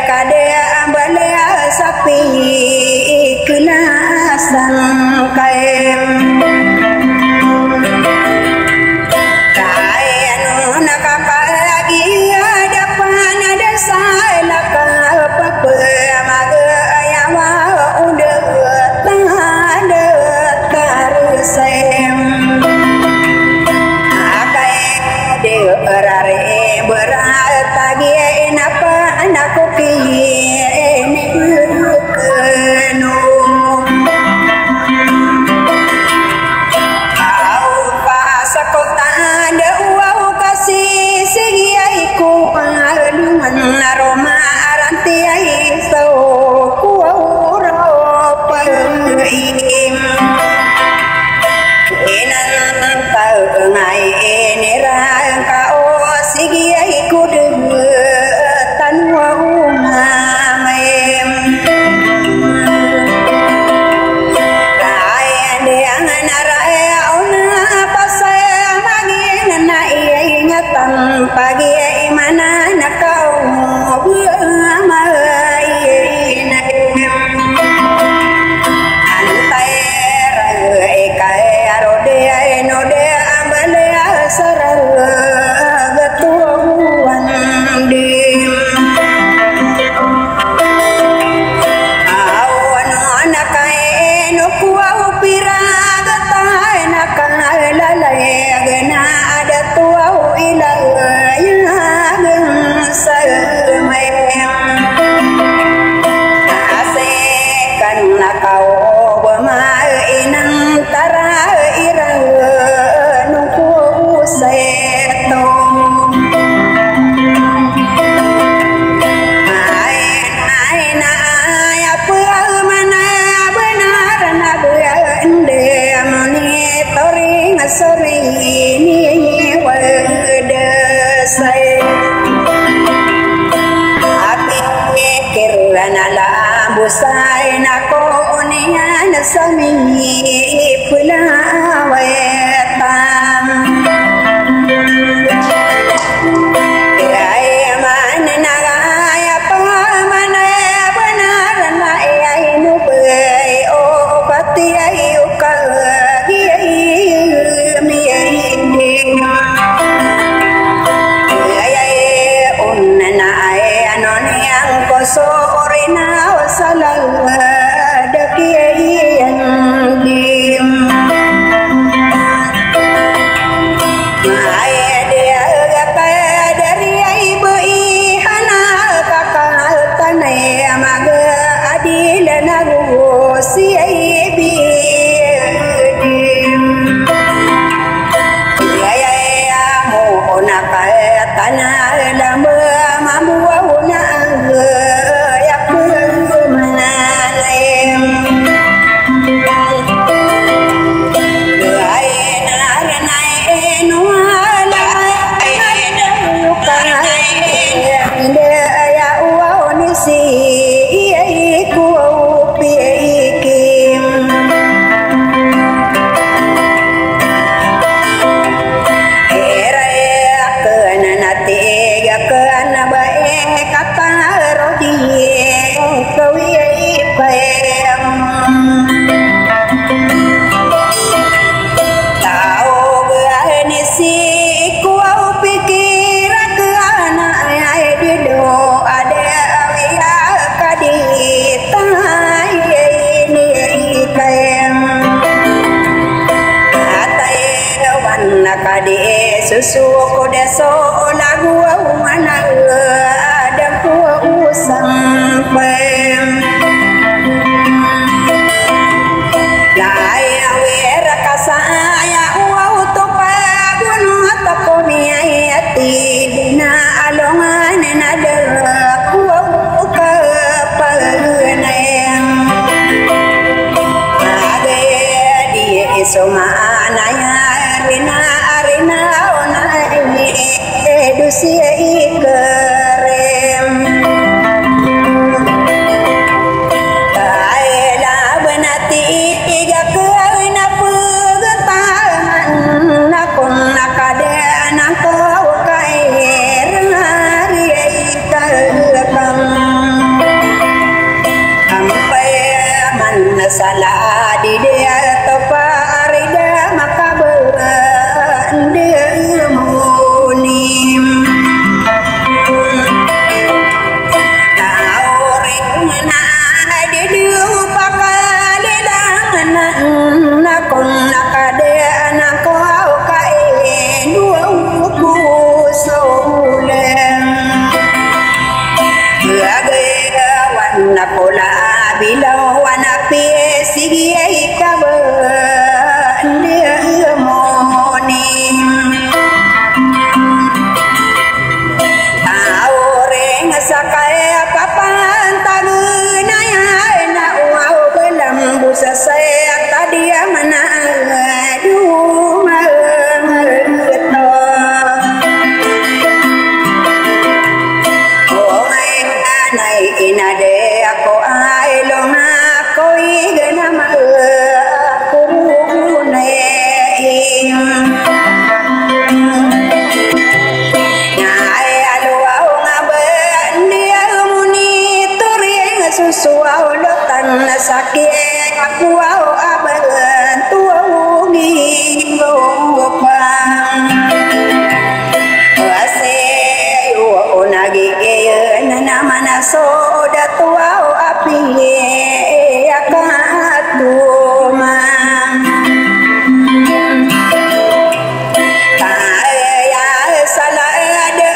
Kade ambale sâu của rô im nên từ ngày này ra cao sĩ ấy cô đừng tan hoa mà em lại đèn na ra ông ta sẽ magi này nhát tầm pagi mana nak kau mai Busai nako nian sami pula wetam ai man naga ya pa man benar na ai nu bai o pati ai ka gi mi ai on na ai anon yang ko so orina salah dakian dim mai dia gata dari ibu ihana kakak tanai maga adil naru si ibi dim ya mo napa tanah lama mamu na susu ko deso lagu mana ada ku usang pem lai awer kasaya u to pa gun to ko mi ati na alongan na de ku ka pa na ade di soma na ya rina dusi ikrem kaila benati iga kaina pugatan nakon nakade nakau kair hari ikalkam ampai man salah di dia toparida makaber dia Bila wana pe sigi ai kabar susu au lo tan sakit aku au abalan tua ngi ngo pang ase yo nagi nana mana soda tua api akatu mang kaya salah ada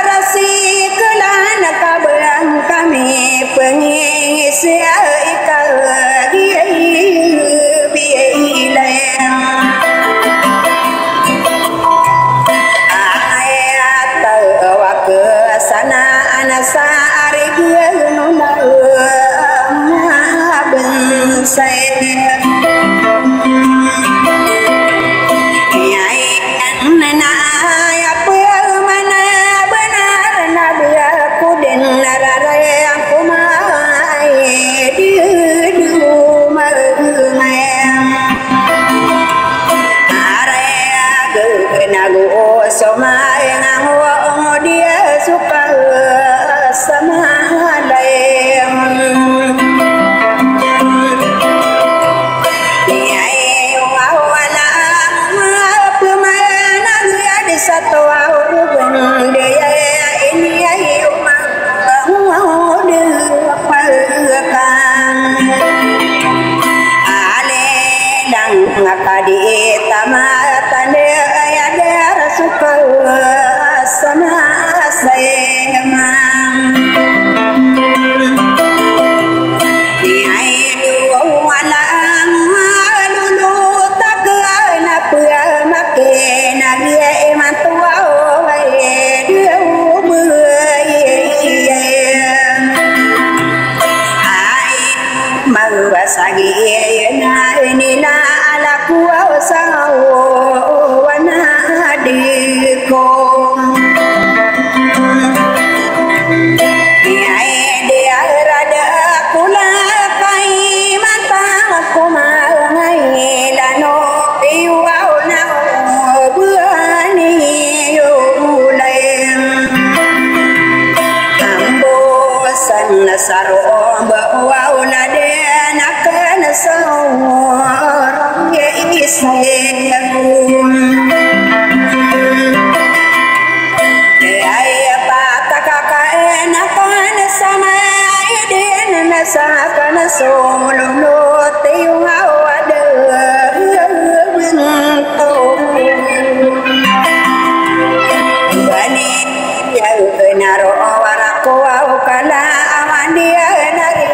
rasi kelan kabelang kami pengisi ikal biailam ayat tawak sana anasa arigununa bensai nana ya mana benar nabi aku den narara yang kumai di rumah area genago somai ngamo dia suka sama lain satu orang dia ini ayo mau dilakukan ale dang ngakadi tamatan dia ada suka sama saya dia itu walang lulu tak kena makin dia tua dia sagi na nila ala kuwa sa wana diko dia rada kula kai mata kumangai lano iwau na buani yulaim ambo san saro bawa ulade nakana seorang isyakum ya patah kakak nakana sama idin nasakana solulu tiung awada bentuk bani ya naro waraku au kala awan dia nari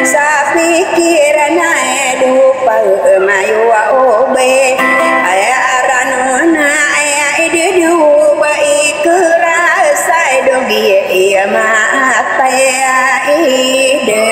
sapikiran dupa mayu obe aya aranuna aya idu baik kerasa dogi ia mata ide